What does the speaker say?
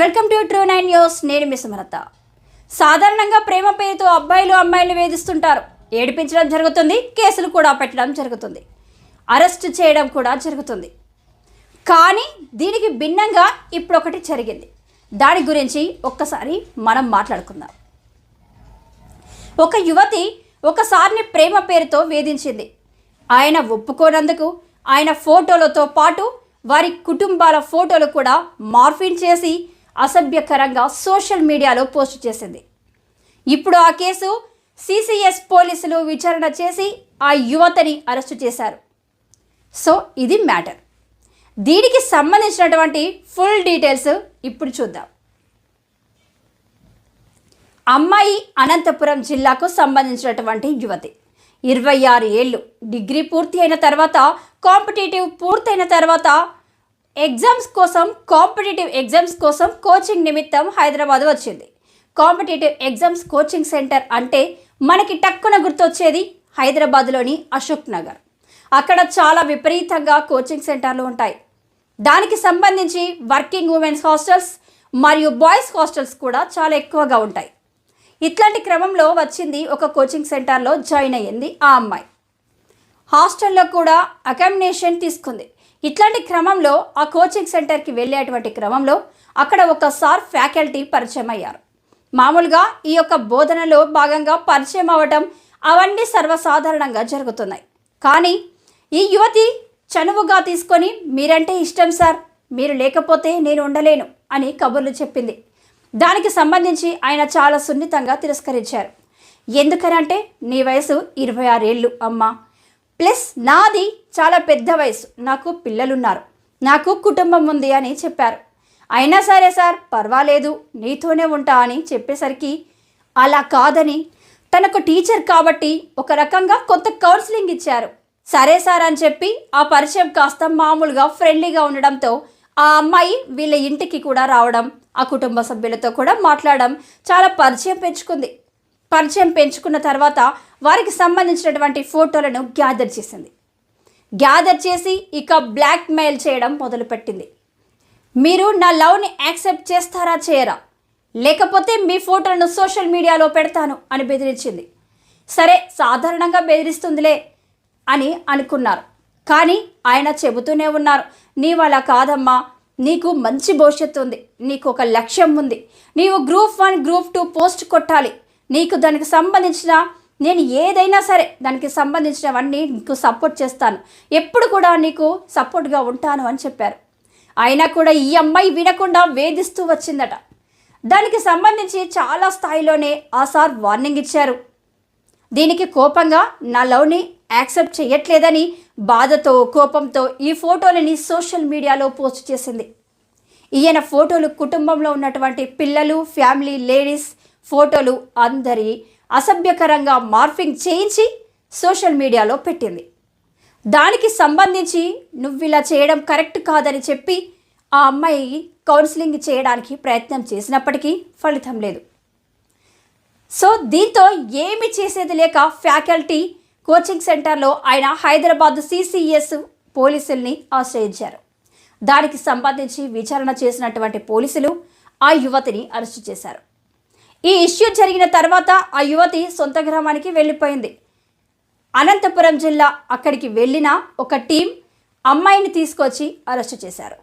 Welcome to true 9 news. నేను మీ సుమలత. సాధారణంగా ప్రేమ పేరుతో అబ్బాయిలు అమ్మాయిలు వేధిస్తుంటారు. ఏడిపించడం జరుగుతుంది, కేసులు కూడా పెట్టడం జరుగుతుంది, అరెస్ట్ చేయడం కూడా జరుగుతుంది. కానీ దీనికి భిన్నంగా ఇప్పుడు ఒకటి జరిగింది. దాని గురించి ఒక్కసారి మనం మాట్లాడుకుందాం. ఒక యువతి ఒకసారిని ప్రేమ పేరుతో వేధించింది. ఆయన ఒప్పుకోనందుకు ఆయన ఫోటోలతో పాటు వారి కుటుంబాల ఫోటోలు కూడా మార్ఫింగ్ చేసి అసభ్యకరంగా సోషల్ మీడియాలో పోస్ట్ చేసింది. ఇప్పుడు ఆ కేసు సిసిఎస్ పోలీసులు విచారణ చేసి ఆ యువతిని అరెస్టు చేశారు. సో ఇది మ్యాటర్. దీనికి సంబంధించినటువంటి ఫుల్ డీటెయిల్స్ ఇప్పుడు చూద్దాం. అమ్మాయి అనంతపురం జిల్లాకు సంబంధించినటువంటి యువతి, 26 ఏళ్ళు. డిగ్రీ పూర్తి అయిన తర్వాత కాంపిటేటివ్ పూర్తయిన తర్వాత కాంపిటేటివ్ ఎగ్జామ్స్ కోసం కోచింగ్ నిమిత్తం హైదరాబాద్ వచ్చింది. కాంపిటేటివ్ ఎగ్జామ్స్ కోచింగ్ సెంటర్ అంటే మనకి టక్కున గుర్తొచ్చేది హైదరాబాద్లోని అశోక్ నగర్. అక్కడ చాలా విపరీతంగా కోచింగ్ సెంటర్లు ఉంటాయి. దానికి సంబంధించి వర్కింగ్ ఉమెన్స్ హాస్టల్స్ మరియు బాయ్స్ హాస్టల్స్ కూడా చాలా ఎక్కువగా ఉంటాయి. ఇట్లాంటి క్రమంలో వచ్చింది ఒక కోచింగ్ సెంటర్లో జాయిన్ అయ్యింది ఆ అమ్మాయి. హాస్టల్లో కూడా అకామిడేషన్ తీసుకుంది. ఇట్లాంటి క్రమంలో ఆ కోచింగ్ సెంటర్కి వెళ్ళేటువంటి క్రమంలో అక్కడ ఒకసారి ఫ్యాకల్టీ పరిచయం అయ్యారు. మామూలుగా ఈ యొక్క బోధనలో భాగంగా పరిచయం అవ్వటం అవన్నీ సర్వసాధారణంగా జరుగుతున్నాయి. కానీ ఈ యువతి చనువుగా తీసుకొని మీరంటే ఇష్టం సార్, మీరు లేకపోతే నేను ఉండలేను అని కబుర్లు చెప్పింది. దానికి సంబంధించి ఆయన చాలా సున్నితంగా తిరస్కరించారు. ఎందుకనంటే నీ వయసు 26 ఏళ్ళు అమ్మా, ప్లస్ నాది చాలా పెద్ద వయసు, నాకు పిల్లలున్నారు, నాకు కుటుంబం ఉంది అని చెప్పారు. అయినా సరే సార్ పర్వాలేదు నీతోనే ఉంటా అని చెప్పేసరికి అలా కాదని తనకు టీచర్ కాబట్టి ఒక రకంగా కొంత కౌన్సిలింగ్ ఇచ్చారు. సరే సార్ అని చెప్పి ఆ పరిచయం కాస్త మామూలుగా ఫ్రెండ్లీగా ఉండడంతో ఆ అమ్మాయి వీళ్ళ ఇంటికి కూడా రావడం, ఆ కుటుంబ సభ్యులతో కూడా మాట్లాడడం, చాలా పరిచయం పెంచుకుంది. పరిచయం పెంచుకున్న తర్వాత వారికి సంబంధించినటువంటి ఫోటోలను గ్యాదర్ చేసింది. గ్యాదర్ చేసి ఇక బ్లాక్ మెయిల్ చేయడం మొదలుపెట్టింది. మీరు నా లవ్ని యాక్సెప్ట్ చేస్తారా చేయరా, లేకపోతే మీ ఫోటోలను సోషల్ మీడియాలో పెడతాను అని బెదిరించింది. సరే సాధారణంగా బెదిరిస్తుందిలే అని అనుకున్నారు. కానీ ఆయన చెబుతూనే ఉన్నారు, నీవు అలా కాదమ్మా, నీకు మంచి భవిష్యత్తు ఉంది, నీకు ఒక లక్ష్యం ఉంది, నీవు గ్రూప్ 1 గ్రూప్ 2 పోస్ట్ కొట్టాలి, నీకు దానికి సంబంధించిన నేను ఏదైనా సరే దానికి సంబంధించినవన్నీ నీకు సపోర్ట్ చేస్తాను, ఎప్పుడు కూడా నీకు సపోర్ట్గా ఉంటాను అని చెప్పారు. అయినా కూడా ఈ అమ్మాయి వినకుండా వేధిస్తూ వచ్చిందట. దానికి సంబంధించి చాలా స్థాయిలోనే ఆ సార్ వార్నింగ్ ఇచ్చారు. దీనికి కోపంగా నా లవ్ని యాక్సెప్ట్ చేయట్లేదని బాధతో కోపంతో ఈ ఫోటోలని సోషల్ మీడియాలో పోస్ట్ చేసింది. ఈయన ఫోటోలు కుటుంబంలో ఉన్నటువంటి పిల్లలు, ఫ్యామిలీ, లేడీస్ ఫోటోలు అందరి అసభ్యకరంగా మార్ఫింగ్ చేయించి సోషల్ మీడియాలో పెట్టింది. దానికి సంబంధించి నువ్వు ఇలా చేయడం కరెక్ట్ కాదని చెప్పి ఆ అమ్మాయి కౌన్సిలింగ్ చేయడానికి ప్రయత్నం చేసినప్పటికీ ఫలితం లేదు. సో దీంతో ఏమి చేసేది లేక ఫ్యాకల్టీ కోచింగ్ సెంటర్లో ఆయన హైదరాబాద్ సిసిఎస్ పోలీసుల్ని ఆశ్రయించారు. దానికి సంబంధించి విచారణ చేసినటువంటి పోలీసులు ఆ యువతిని అరెస్టు చేశారు. ఈ ఇష్యూ జరిగిన తర్వాత ఆ యువతి సొంత గ్రామానికి వెళ్ళిపోయింది. అనంతపురం జిల్లా అక్కడికి వెళ్ళిన ఒక టీం అమ్మాయిని తీసుకొచ్చి అరెస్టు చేశారు.